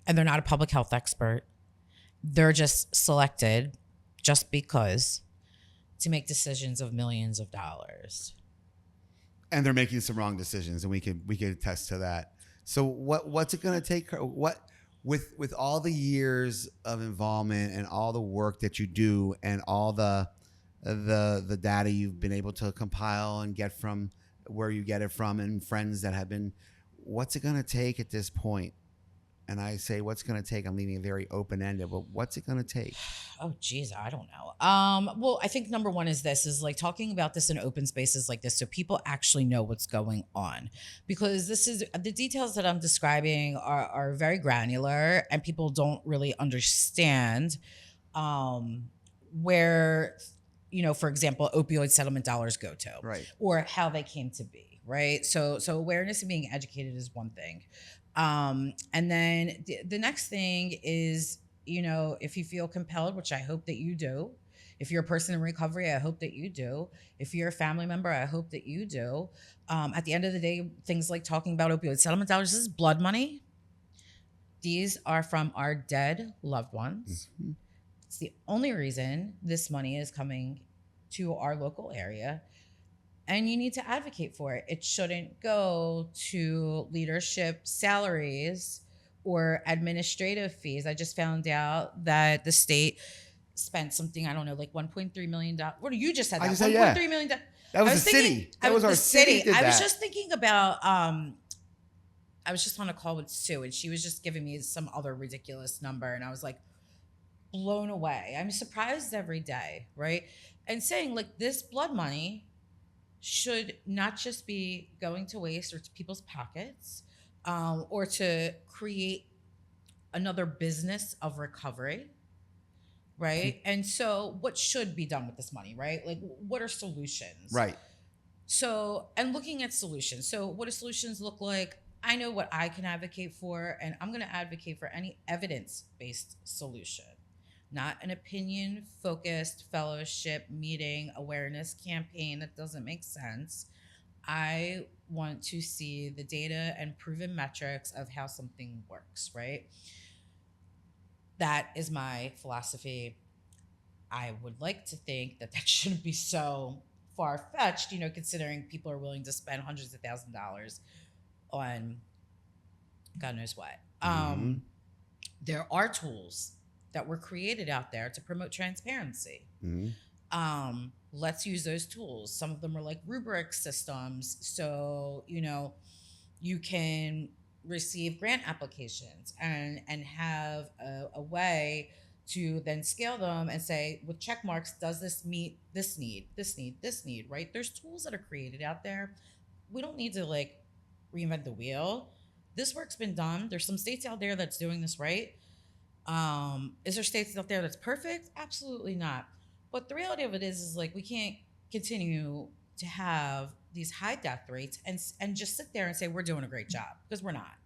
And they're not a public health expert. They're just selected just because to make decisions of millions of dollars. And they're making some wrong decisions, and we could attest to that. So what's it going to take? With all the years of involvement and all the work that you do and all the data you've been able to compile and get from where you get it from and friends that have been, what's it going to take at this point? And I say, what's going to take? I'm leaving it very open-ended, but what's it going to take? Oh, geez, I don't know. Well, I think number one is like talking about this in open spaces like this so people actually know what's going on. Because the details that I'm describing are very granular and people don't really understand where, for example, opioid settlement dollars go to. Right. Or how they came to be, right? So awareness and being educated is one thing. And then the next thing is, if you feel compelled, which I hope that you do, if you're a person in recovery, I hope that you do. If you're a family member, I hope that you do. At the end of the day, things like talking about opioid settlement dollars, this is blood money. These are from our dead loved ones. Mm-hmm. It's the only reason this money is coming to our local area. And you need to advocate for it. It shouldn't go to leadership salaries or administrative fees. I just found out that the state spent something, I don't know, like $1.3 million. What you just said that? $1.3 million. That was the city. That was our city. I was just thinking about, I was just on a call with Sue and she was just giving me some other ridiculous number. And I was like, blown away. I'm surprised every day, right? And saying like this blood money should not just be going to waste or to people's pockets, or to create another business of recovery, right? And so, what should be done with this money, right? Like, what are solutions? Right. So, and looking at solutions. So, what do solutions look like? I know what I can advocate for, and I'm going to advocate for any evidence based solution, not an opinion focused fellowship meeting awareness campaign that doesn't make sense. I want to see the data and proven metrics of how something works, right? That is my philosophy. I would like to think that that shouldn't be so far fetched, considering people are willing to spend hundreds of $1,000s on God knows what. Mhm. There are tools that were created out there to promote transparency. Mhm. Let's use those tools. Some of them are like rubric systems. So, you can receive grant applications and have a way to then scale them and say with check marks, does this meet this need, this need, this need, right? There's tools that are created out there. We don't need to like reinvent the wheel. This work's been done. There's some states out there that's doing this right. Is there states out there that's perfect? Absolutely not. But the reality of it is like we can't continue to have these high death rates and just sit there and say we're doing a great job, because we're not.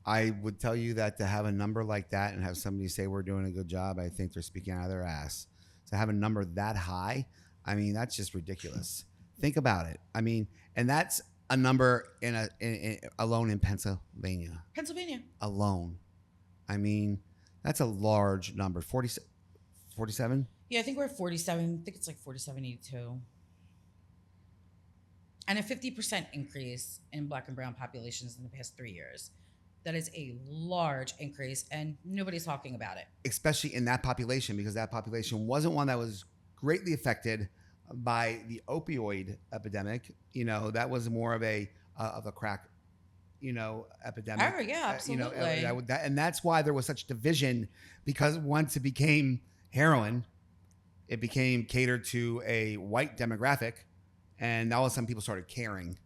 I would tell you that to have a number like that and have somebody say we're doing a good job, I think they're speaking out of their ass. To have a number that high, I mean, that's just ridiculous. Think about it. I mean, and that's a number alone in Pennsylvania. Alone. I mean, that's a large number. 47? Yeah, I think we're at 47. I think it's like 4782. And a 50% increase in Black and brown populations in the past 3 years. That is a large increase, and nobody's talking about it. Especially in that population, because that population wasn't one that was greatly affected by the opioid epidemic. That was more of a crack, epidemic. Oh, yeah, absolutely. And that's why there was such division, because once it became heroin, it became catered to a white demographic, and all of a sudden people started caring.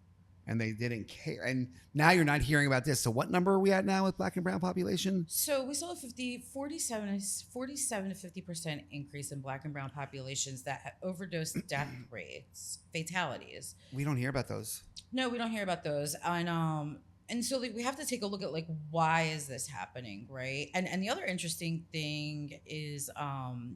And they didn't care. And now you're not hearing about this. So what number are we at now with Black and brown population? So we saw a 47 to 50% increase in Black and brown populations that had overdose death rates, fatalities. We don't hear about those. No, we don't hear about those. And so like we have to take a look at like why is this happening, right? And the other interesting thing is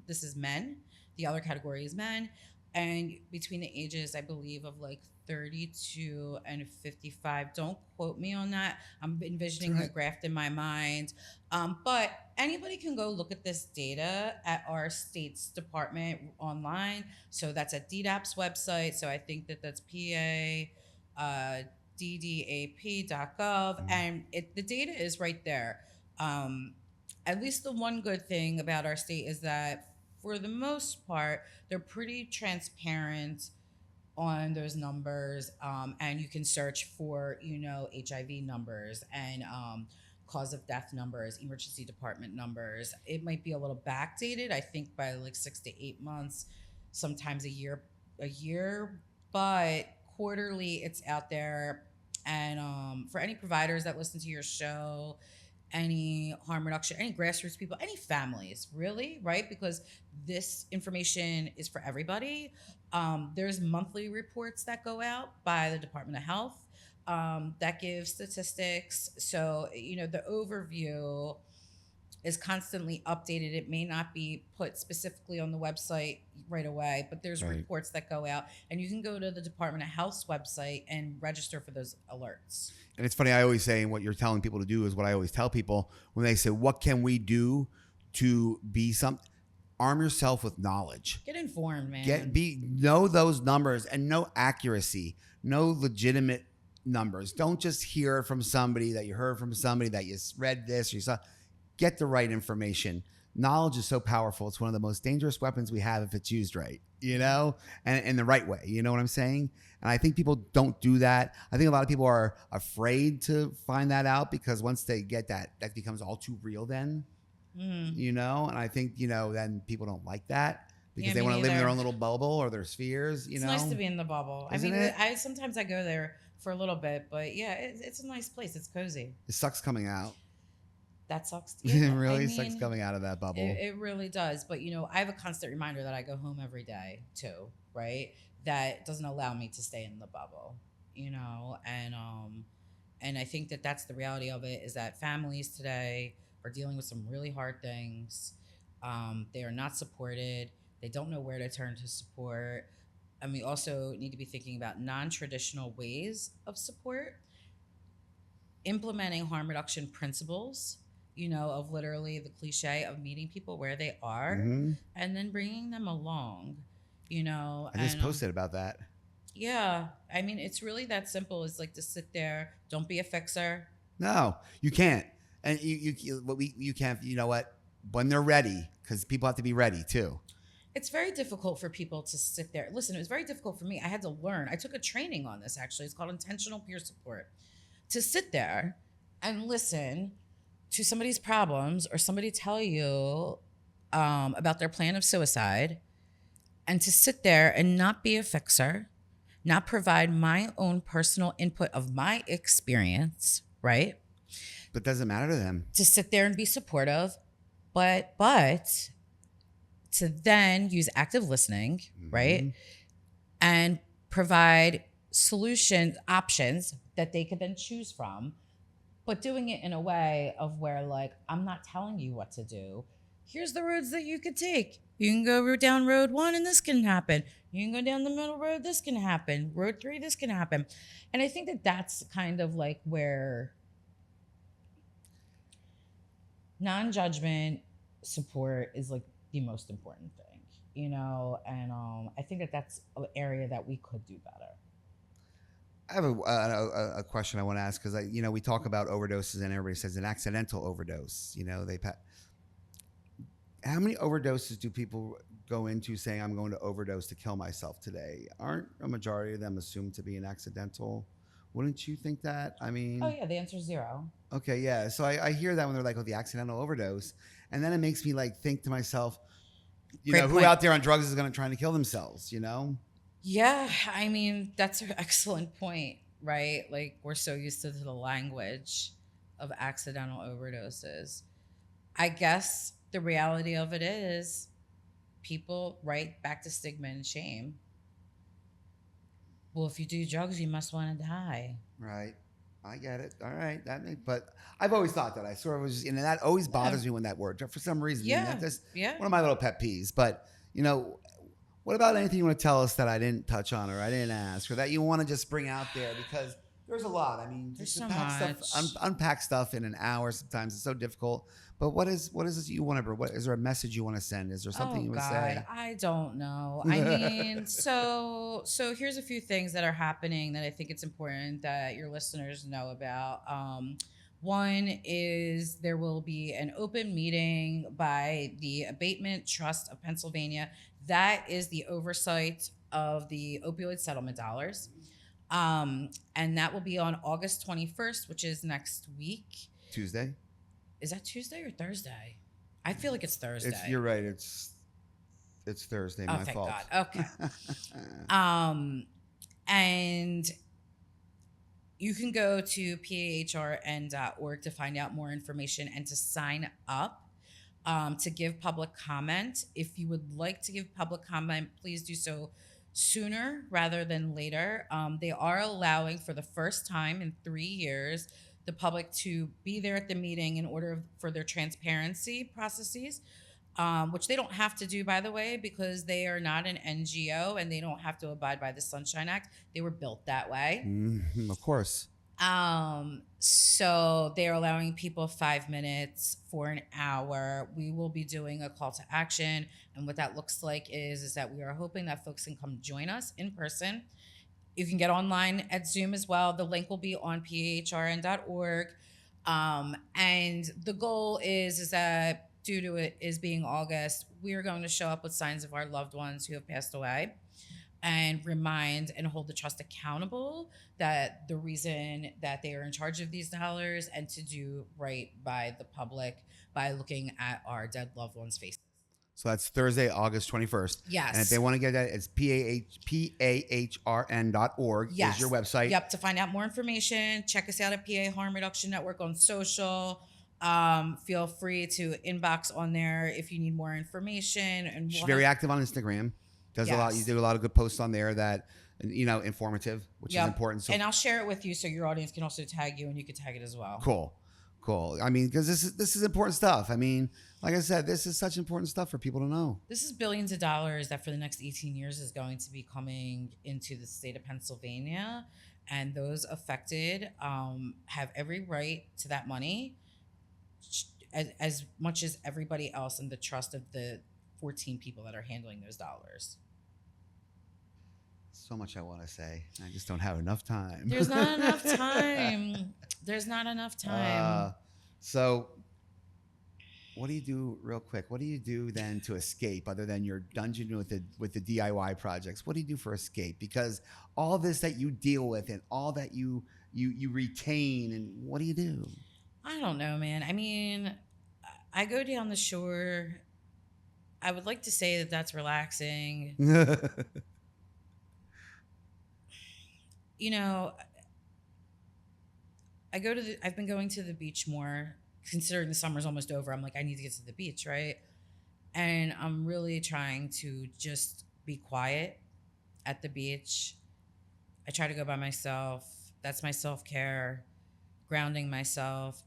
this is men. The other category is men. And between the ages, I believe, of like 32 and 55. Don't quote me on that. I'm envisioning a graph in my mind. But anybody can go look at this data at our state's department online. So that's at DDAP's website. So I think that's ddap.gov. And the data is right there. At least the one good thing about our state is that for the most part, they're pretty transparent on those numbers, and you can search for HIV numbers and cause of death numbers, emergency department numbers. It might be a little backdated, I think by like 6 to 8 months, sometimes a year, but quarterly it's out there. And for any providers that listen to your show, any harm reduction, any grassroots people, any families, really, right? Because this information is for everybody. There's monthly reports that go out by the Department of Health that give statistics. So, the overview is constantly updated. It may not be put specifically on the website right away, but there's reports that go out, and you can go to the Department of Health's website and register for those alerts. And it's funny, I always say, and what you're telling people to do is what I always tell people when they say, what can we do to be arm yourself with knowledge. Get informed, man. Know those numbers and know accuracy, know legitimate numbers. Don't just hear from somebody that you heard from somebody that you read this or you saw. Get the right information. Knowledge is so powerful. It's one of the most dangerous weapons we have if it's used right, and in the right way. You know what I'm saying? And I think people don't do that. I think a lot of people are afraid to find that out because once they get that, that becomes all too real then. you know? And I think, you know, then people don't like that because Yeah, they me want to live in their neither. own little bubble or their spheres, you It's know? nice to be in the bubble. I Isn't mean, it? I sometimes I go there for a little bit, but yeah, it's a nice place. It's cozy. It sucks coming out. That sucks. It Yeah, I really sucks mean, coming out of that bubble. it really does. But you know, I have a constant reminder that I go home every day too, right? That doesn't allow me to stay in the bubble, you know, and I think that that's the reality of it is that families today are dealing with some really hard things. They are not supported. They don't know where to turn to support. And we also need to be thinking about non-traditional ways of support, implementing harm reduction principles, you know, of literally the cliche of meeting people where they are Hmm. and then bringing them along, you know, I just and posted about that. yeah, I mean, it's really that simple. It's like to sit there, don't be a fixer. No, you can't. And you can't, you know what? When they're ready, because people have to be ready too. It's very difficult for people to sit there. Listen, it was very difficult for me. I had to learn. I took a training on this actually. It's called intentional peer support. To sit there and listen to somebody's problems or somebody tell you about their plan of suicide, and to sit there and not be a fixer, not provide my own personal input of my experience, right? But it doesn't matter to them. To sit there and be supportive, but to then use active listening, right? Mhm. And provide solutions, options that they could then choose from, but doing it in a way of where, like, I'm not telling you what to do. Here's the roads that you could take. You can go down road 1 and this can happen. You can go down the middle road, this can happen. Road 3, this can happen. And I think that that's kind of like where non-judgment support is like the most important thing, you know? And I think that that's an area that we could do better. I have a question I want to ask because you know, we talk about overdoses and everybody says an accidental overdose. You know, how many overdoses do people go into saying I'm going to overdose to kill myself today? Aren't a majority of them assumed to be an accidental? Wouldn't you think that? I Oh mean, yeah, the answer is 0. okay, yeah. So I hear that when they're like, "Oh, the accidental overdose," and then it makes me like think to myself, you Great know, who point. out there on drugs is going to try to kill themselves? You know? Yeah, I mean, that's an excellent point, right? Like, we're so used to the language of accidental overdoses. I guess the reality of it is people, right, back to stigma and shame. Well, if you do drugs, you must want to die. Right. I get it. All right. But I've always thought that. I sort of was, and that always Yeah. bothers me when that word, for some reason. Yeah. That's Yeah. one of my little pet peeves. But, you know, what about anything you want to tell us that I didn't touch on or I didn't ask or that you want to just bring out there? Because there's a lot. I mean, There's to so pack stuff, much. unpack stuff in an hour sometimes it's so difficult. But what is it you want to? What is there a message you want to send? Is there something Oh you would God, say? I don't know. I mean, so here's a few things that are happening that I think it's important that your listeners know about. One is there will be an open meeting by the Abatement Trust of Pennsylvania. That is the oversight of the opioid settlement dollars. And that will be on August 21st, which is next week. Tuesday. Is that Tuesday or Thursday? I feel like it's Thursday. You're right. It's Thursday. Oh, My thank fault. God. Okay. And you can go to pahrn.org to find out more information and to sign up to give public comment. If you would like to give public comment, please do so sooner rather than later. They are allowing for the first time in 3 years the public to be there at the meeting in order for their transparency processes, which they don't have to do, by the way, because they are not an NGO and they don't have to abide by the Sunshine Act. They were built that way. Of course. So they're allowing people 5 minutes for an hour. We will be doing a call to action. And what that looks like is that we are hoping that folks can come join us in person. You can get online at Zoom as well. The link will be on pahrn.org. And the goal is that due to it is being August, we are going to show up with signs of our loved ones who have passed away. and remind and hold the trust accountable that the reason that they are in charge of these dollars, and to do right by the public by looking at our dead loved ones' faces. So that's Thursday, August 21st. And if they Yes. want to get that, it's PAHRN.org is your Yes. website. Yep. To find out more information, check us out at PA Harm Reduction Network on social. Feel free to inbox on there if you need more information. And She's we'll very have, active on Instagram. Does a lot. You Yes. do a lot of good posts on there that, informative, which is important. So and I'll share it with you so your audience can also tag you, and you can tag it as well. cool. I mean, because this is important stuff. I mean, like I said, this is such important stuff for people to know. This is billions of dollars that for the next 18 years is going to be coming into the state of Pennsylvania. And those affected have every right to that money, as much as everybody else, in the trust of the 14 people that are handling those dollars. So much I want to say. I just don't have enough time. There's not enough time. There's not enough time. So what do you do, real quick? What do you do then to escape, other than your dungeon with the DIY projects? What do you do for escape? Because all this that you deal with and all that you retain, and what do you do? I don't know, man. I mean, I go down the shore. I would like to say that that's relaxing. You know, I've been going to the beach more, considering the summer's almost over. I'm like, I need to get to the beach, right? And I'm really trying to just be quiet at the beach. I try to go by myself. That's my self-care, grounding myself.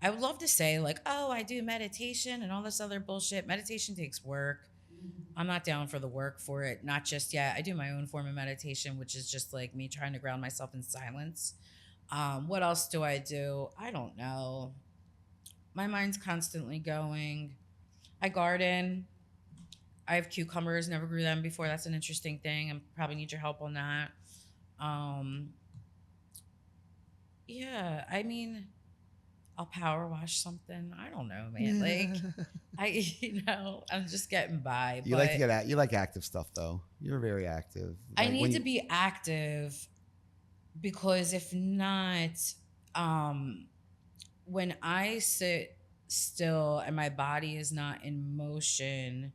I would love to say, like, oh, I do meditation and all this other bullshit. Meditation takes work. I'm not down for the work for it. Not just yet. I do my own form of meditation, which is just like me trying to ground myself in silence. What else do I do? I don't know. My mind's constantly going. I garden. I have cucumbers. Never grew them before. That's an interesting thing. I probably need your help on that. Yeah, I mean, I'll power wash something. I don't know, man. Like, I'm just getting by. You like to get at. You like active stuff, though. You're very active. I need to be active, because if not, when I sit still and my body is not in motion,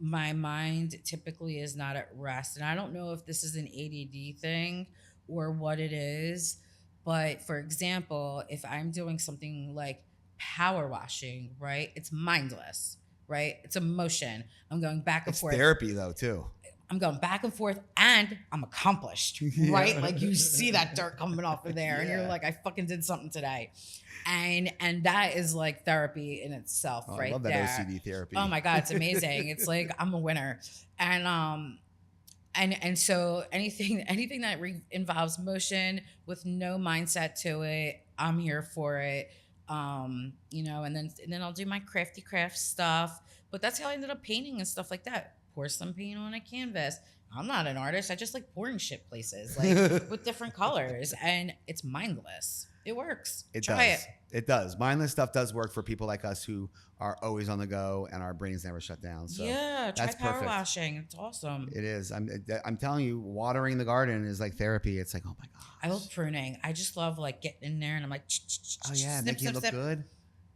my mind typically is not at rest. And I don't know if this is an ADD thing or what it is. But for example, if I'm doing something like power washing, right? It's mindless, right? It's emotion. I'm going back and forth. It's therapy, though, too. I'm going back and forth, and I'm accomplished, right? Like, you see that dirt coming off of there, and you're like, I fucking did something today. And that is like therapy in itself, right? I love that there. OCD therapy. Oh my God, it's amazing. It's like, I'm a winner. And so anything that involves motion with no mindset to it, I'm here for it. And then I'll do my crafty craft stuff. But that's how I ended up painting and stuff like that. Pour some paint on a canvas. I'm not an artist. I just like pouring shit places, like with different colors, and it's mindless. It works. Try It does. Mindless stuff does work for people like us who are always on the go and our brains never shut down. So yeah, try that's power perfect. washing. It's awesome. It is. I'm telling you, watering the garden is like therapy. It's like, oh my gosh. I love pruning. I just love like getting in there and I'm like, oh yeah, making it look good.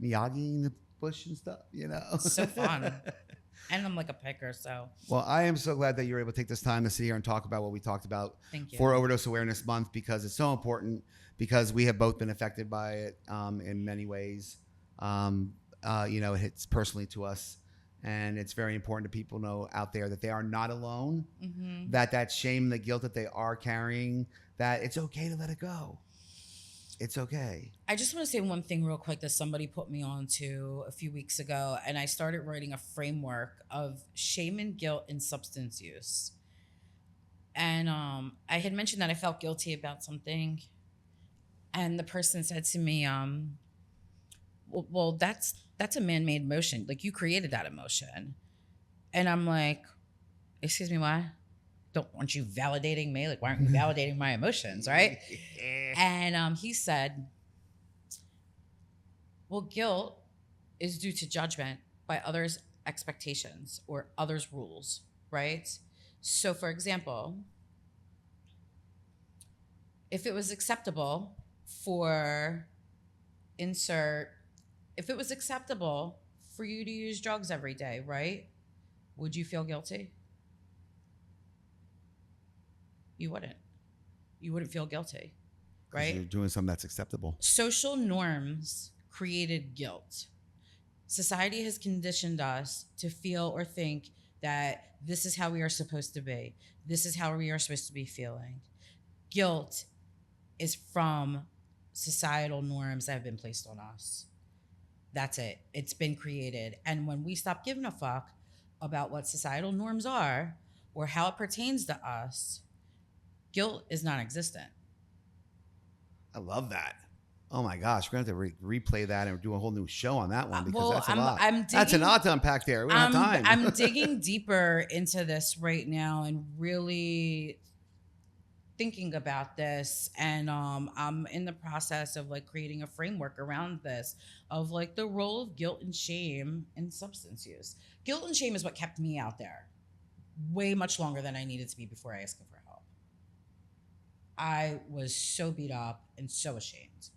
Miyagiing the bush and stuff. It's so fun. And I'm like a picker, so. Well, I am so glad that you were able to take this time to sit here and talk about what we talked about for Overdose Awareness Month, because it's so important, because we have both been affected by it in many ways. It hits personally to us, and it's very important to people know out there that they are not alone, that shame, the guilt that they are carrying, that it's okay to let it go. It's okay. I just want to say one thing real quick that somebody put me on to a few weeks ago, and I started writing a framework of shame and guilt in substance use. And I had mentioned that I felt guilty about something, and the person said to me, well, that's a man-made emotion. Like, you created that emotion. And I'm like, excuse me, what? Aren't you validating me? Like, why aren't you validating my emotions, right? And he said, well, guilt is due to judgment by others' expectations or others' rules, right? So, for example, if it was acceptable for if it was acceptable for you to use drugs every day, right? Would you feel guilty? You wouldn't. You wouldn't feel guilty, Because right? you're doing something that's acceptable. Social norms created guilt. Society has conditioned us to feel or think that this is how we are supposed to be. This is how we are supposed to be feeling. Guilt is from societal norms that have been placed on us. That's it. It's been created. And when we stop giving a fuck about what societal norms are or how it pertains to us, guilt is non-existent. I love that. Oh my gosh, we're gonna have to replay that and do a whole new show on that one because Well, that's a I'm lot. That's a digging- lot to unpack there. We don't have time. I'm digging deeper into this right now and really thinking about this, and I'm in the process of like creating a framework around this of like the role of guilt and shame in substance use. Guilt and shame is what kept me out there way much longer than I needed to be before I asked for help. I was so beat up and so ashamed.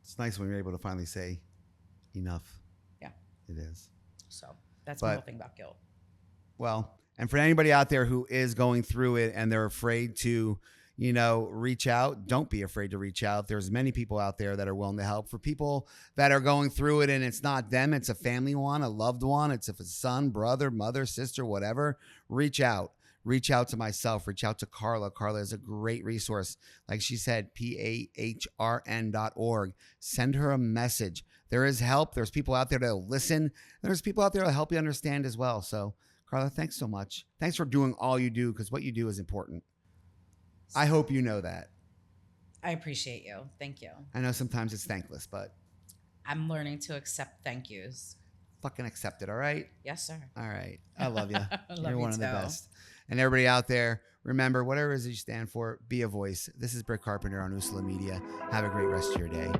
It's nice when you're able to finally say enough. Yeah. It is. So that's my whole thing about guilt. Well, and for anybody out there who is going through it and they're afraid to, reach out, don't be afraid to reach out. There's many people out there that are willing to help. For people that are going through it and it's not them, it's a family one, a loved one, it's a son, brother, mother, sister, whatever, reach out. Reach out to myself. Reach out to Carla. Carla is a great resource. Like she said, PAHRN.org. Send her a message. There is help. There's people out there that will listen. There's people out there that will help you understand as well. So, Carla, thanks so much. Thanks for doing all you do because what you do is important. I hope you know that. I appreciate you. Thank you. I know sometimes it's thankless, but I'm learning to accept thank yous. fucking accept it, all right? Yes, sir. All right. I love you. Love You're you one of the too. best. And everybody out there, remember, whatever it is that you stand for, be a voice. This is Britt Carpenter on Usula Media. Have a great rest of your day.